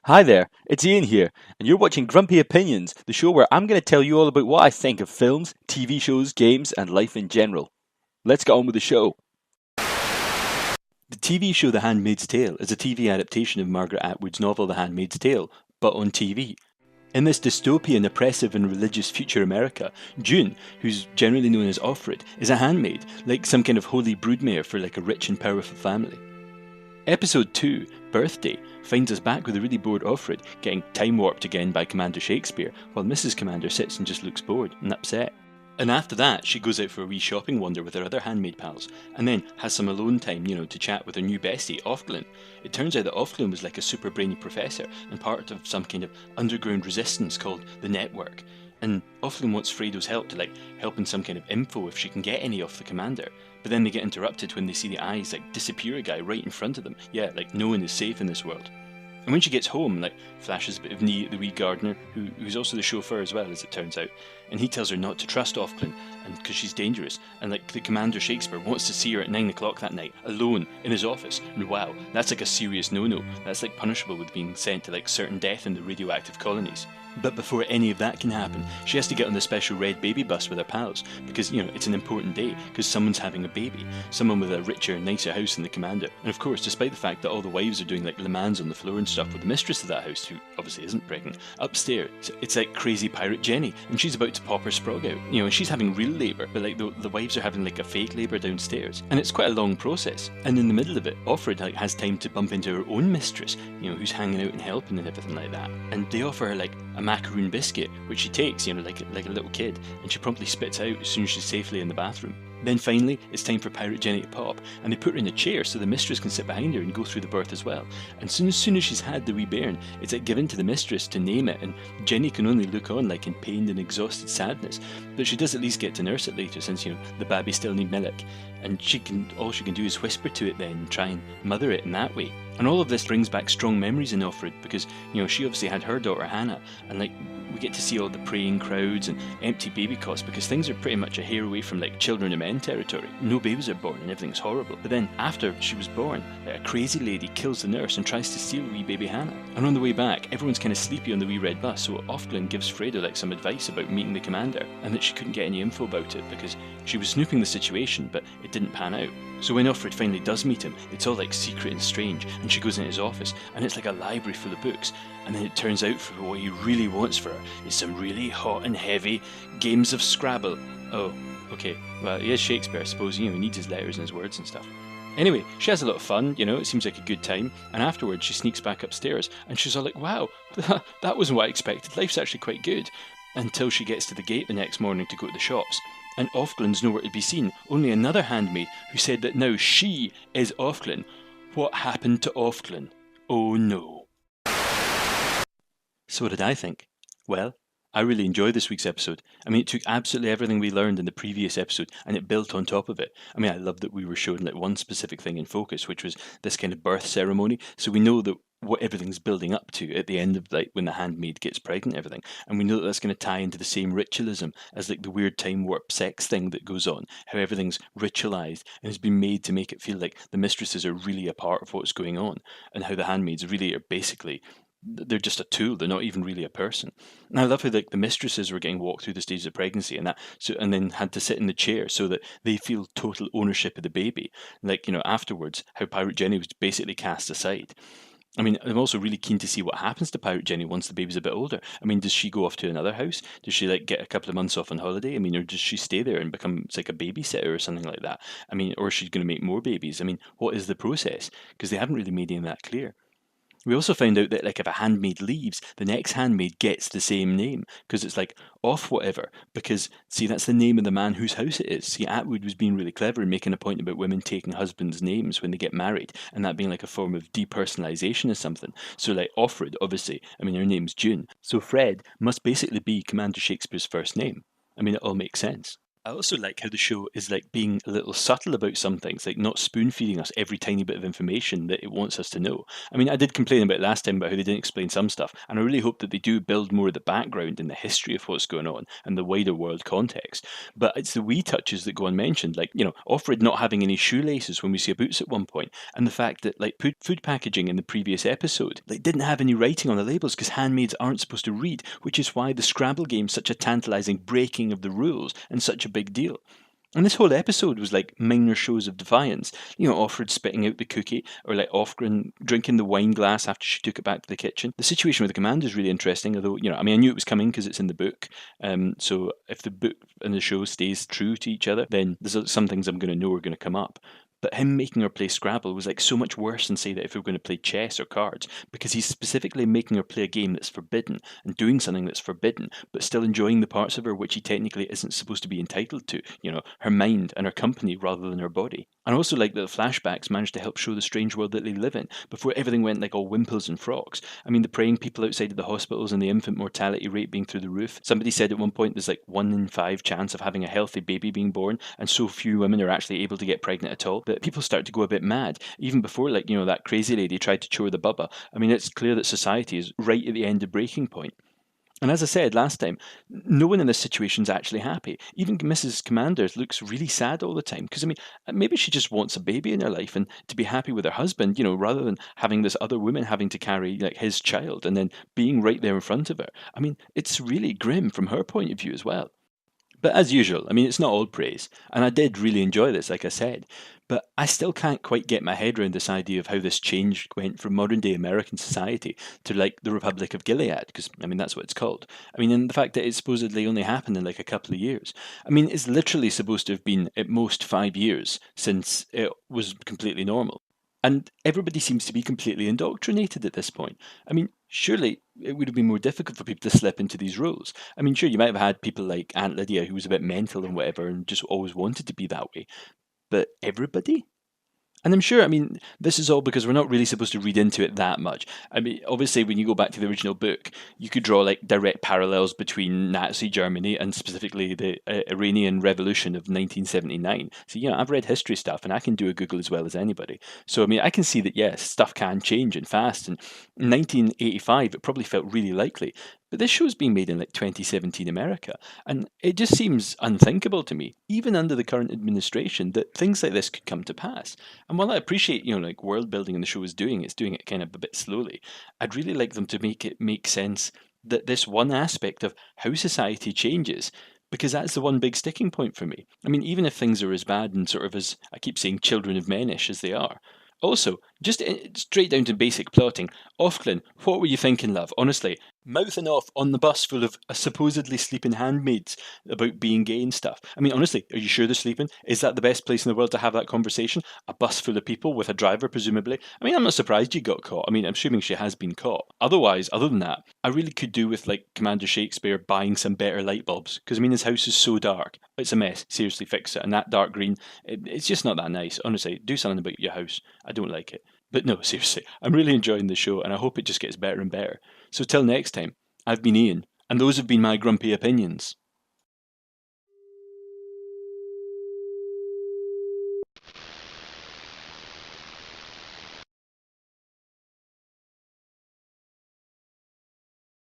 Hi there, it's Ian here, and you're watching Grumpy Opinions, the show where I'm going to tell you all about what I think of films, TV shows, games, and life in general. Let's get on with the show. The TV show The Handmaid's Tale is a TV adaptation of Margaret Atwood's novel The Handmaid's Tale, but on TV. In this dystopian, oppressive, and religious future America, June, who's generally known as Offred, is a handmaid, like some kind of holy broodmare for like a rich and powerful family. Episode 2, Birthday, finds us back with a really bored Offred getting time warped again by Commander Shakespeare, while Mrs. Commander sits and just looks bored and upset. And after that, she goes out for a wee shopping wander with her other handmaid pals, and then has some alone time, to chat with her new bestie, Offglin. It turns out that Offglin was like a super brainy professor and part of some kind of underground resistance called the Network. And Offglin wants Fredo's help to help in some kind of info if she can get any off the commander. But then they get interrupted when they see the eyes disappear a guy right in front of them. Yeah, no one is safe in this world. And when she gets home, flashes a bit of knee at the wee gardener, who's also the chauffeur as well, as it turns out. And he tells her not to trust Offglin, and because she's dangerous. And the Commander Shakespeare wants to see her at 9 o'clock that night, alone, in his office. And wow, that's a serious no-no. That's punishable with being sent to certain death in the radioactive colonies. But before any of that can happen, she has to get on the special red baby bus with her pals, because, it's an important day, because someone's having a baby, someone with a richer, nicer house than the commander. And of course, despite the fact that all the wives are doing Le Mans on the floor and stuff with the mistress of that house, who obviously isn't pregnant, upstairs, it's crazy pirate Jenny, and she's about to pop her sprog out, and she's having real labour, but the wives are having a fake labour downstairs, and it's quite a long process. And in the middle of it, Offred has time to bump into her own mistress, who's hanging out and helping and everything like that, and they offer her a macaroon biscuit, which she takes, like a little kid, and she promptly spits out as soon as she's safely in the bathroom. Then finally, it's time for Pirate Jenny to pop, and they put her in a chair so the mistress can sit behind her and go through the birth as well. And soon as she's had the wee bairn, it's given to the mistress to name it, and Jenny can only look on in pained and exhausted sadness. But she does at least get to nurse it later, since the baby still need milk, and all she can do is whisper to it then and try and mother it in that way. And all of this brings back strong memories in Offred, because she obviously had her daughter Hannah, and we get to see all the praying crowds and empty baby cots, because things are pretty much a hair away from children of men territory. No babies are born and everything's horrible. But then after she was born, a crazy lady kills the nurse and tries to steal wee baby Hannah. And on the way back, everyone's kind of sleepy on the wee red bus, so Offglin gives Fredo some advice about meeting the commander, and that she couldn't get any info about it because she was snooping the situation, but it didn't pan out. So when Offred finally does meet him, it's all secret and strange, and she goes into his office, and it's a library full of books, and then it turns out for what he really wants for her is some really hot and heavy games of Scrabble. Oh, okay, well, he is Shakespeare, I suppose, he needs his letters and his words and stuff. Anyway, she has a lot of fun, it seems like a good time, and afterwards she sneaks back upstairs, and she's all wow, that wasn't what I expected, life's actually quite good, until she gets to the gate the next morning to go to the shops. And Offglin's nowhere to be seen, only another handmaid who said that now she is Offglin. What happened to Offglin? Oh no. So what did I think? Well, I really enjoyed this week's episode. It took absolutely everything we learned in the previous episode and it built on top of it. I love that we were shown one specific thing in focus, which was this kind of birth ceremony. So we know that what everything's building up to at the end of when the handmaid gets pregnant and everything, and we know that that's going to tie into the same ritualism as the weird time warp sex thing that goes on, how everything's ritualized and has been made to make it feel like the mistresses are really a part of what's going on, and how the handmaids really are basically, they're just a tool, they're not even really a person. And I love how the mistresses were getting walked through the stages of pregnancy and then had to sit in the chair so that they feel total ownership of the baby. Afterwards, how Pirate Jenny was basically cast aside. I'm also really keen to see what happens to Pirate Jenny once the baby's a bit older. Does she go off to another house? Does she get a couple of months off on holiday? Or does she stay there and become a babysitter or something like that? Or is she going to make more babies? What is the process? Because they haven't really made any of that clear. We also found out that if a handmaid leaves, the next handmaid gets the same name, because it's off whatever, because see, that's the name of the man whose house it is. See, Atwood was being really clever and making a point about women taking husbands' names when they get married, and that being a form of depersonalization or something. So Offred, obviously, her name's June, so Fred must basically be Commander Shakespeare's first name. It all makes sense. I also like how the show is like being a little subtle about some things, like not spoon feeding us every tiny bit of information that it wants us to know. I mean, I did complain about last time about how they didn't explain some stuff, and I really hope that they do build more of the background and the history of what's going on and the wider world context. But it's the wee touches that go unmentioned, like, Offred not having any shoelaces when we see a boots at one point, and the fact that like food packaging in the previous episode like didn't have any writing on the labels because handmaids aren't supposed to read, which is why the Scrabble game's such a tantalizing breaking of the rules and such a big deal. And this whole episode was like minor shows of defiance. Offred spitting out the cookie, or like Offgren drinking the wine glass after she took it back to the kitchen. The situation with the commander is really interesting, although, I knew it was coming because it's in the book. So if the book and the show stays true to each other, then there's some things I'm going to know are going to come up. But him making her play Scrabble was like so much worse than say that if we were going to play chess or cards, because he's specifically making her play a game that's forbidden and doing something that's forbidden, but still enjoying the parts of her which he technically isn't supposed to be entitled to, her mind and her company rather than her body. And I also like that the flashbacks managed to help show the strange world that they live in before everything went like all wimples and frocks. I mean, the praying people outside of the hospitals and the infant mortality rate being through the roof. Somebody said at one point there's like 1 in 5 chance of having a healthy baby being born, and so few women are actually able to get pregnant at all that people start to go a bit mad. Even before, like, that crazy lady tried to chore the bubba. I mean, it's clear that society is right at the end of breaking point. And as I said last time, no one in this situation is actually happy. Even Mrs. Commanders looks really sad all the time. Because, maybe she just wants a baby in her life and to be happy with her husband, rather than having this other woman having to carry like his child and then being right there in front of her. I mean, it's really grim from her point of view as well. But as usual, it's not all praise, and I did really enjoy this, like I said, but I still can't quite get my head around this idea of how this change went from modern day American society to like the Republic of Gilead, because that's what it's called. And the fact that it supposedly only happened in like a couple of years. It's literally supposed to have been at most 5 years since it was completely normal. And everybody seems to be completely indoctrinated at this point. Surely it would have been more difficult for people to slip into these roles. Sure, you might have had people like Aunt Lydia who was a bit mental and whatever and just always wanted to be that way. But everybody? And I'm sure, this is all because we're not really supposed to read into it that much. Obviously, when you go back to the original book, you could draw like direct parallels between Nazi Germany and specifically the Iranian Revolution of 1979. So, I've read history stuff and I can do a Google as well as anybody. So, I can see that, yes, stuff can change and fast. And in 1985, it probably felt really likely. But this show's being made in like 2017 America, and it just seems unthinkable to me, even under the current administration, that things like this could come to pass. And while I appreciate, like world building and the show is doing, it's doing it kind of a bit slowly. I'd really like them to make it make sense that this one aspect of how society changes, because that's the one big sticking point for me. Even if things are as bad and sort of as, I keep saying, children of men-ish as they are. Also, just straight down to basic plotting, Offglen, what were you thinking, love? Honestly, mouthing off on the bus full of supposedly sleeping handmaids about being gay and stuff. Honestly, are you sure they're sleeping? Is that the best place in the world to have that conversation? A bus full of people with a driver, presumably? I'm not surprised you got caught. I'm assuming she has been caught. Otherwise, other than that, I really could do with like Commander Shakespeare buying some better light bulbs, because his house is so dark. It's a mess. Seriously, fix it. And that dark green, it's just not that nice. Honestly, do something about your house. I don't like it. But no, seriously, I'm really enjoying the show and I hope it just gets better and better. So till next time, I've been Ian, and those have been my grumpy opinions.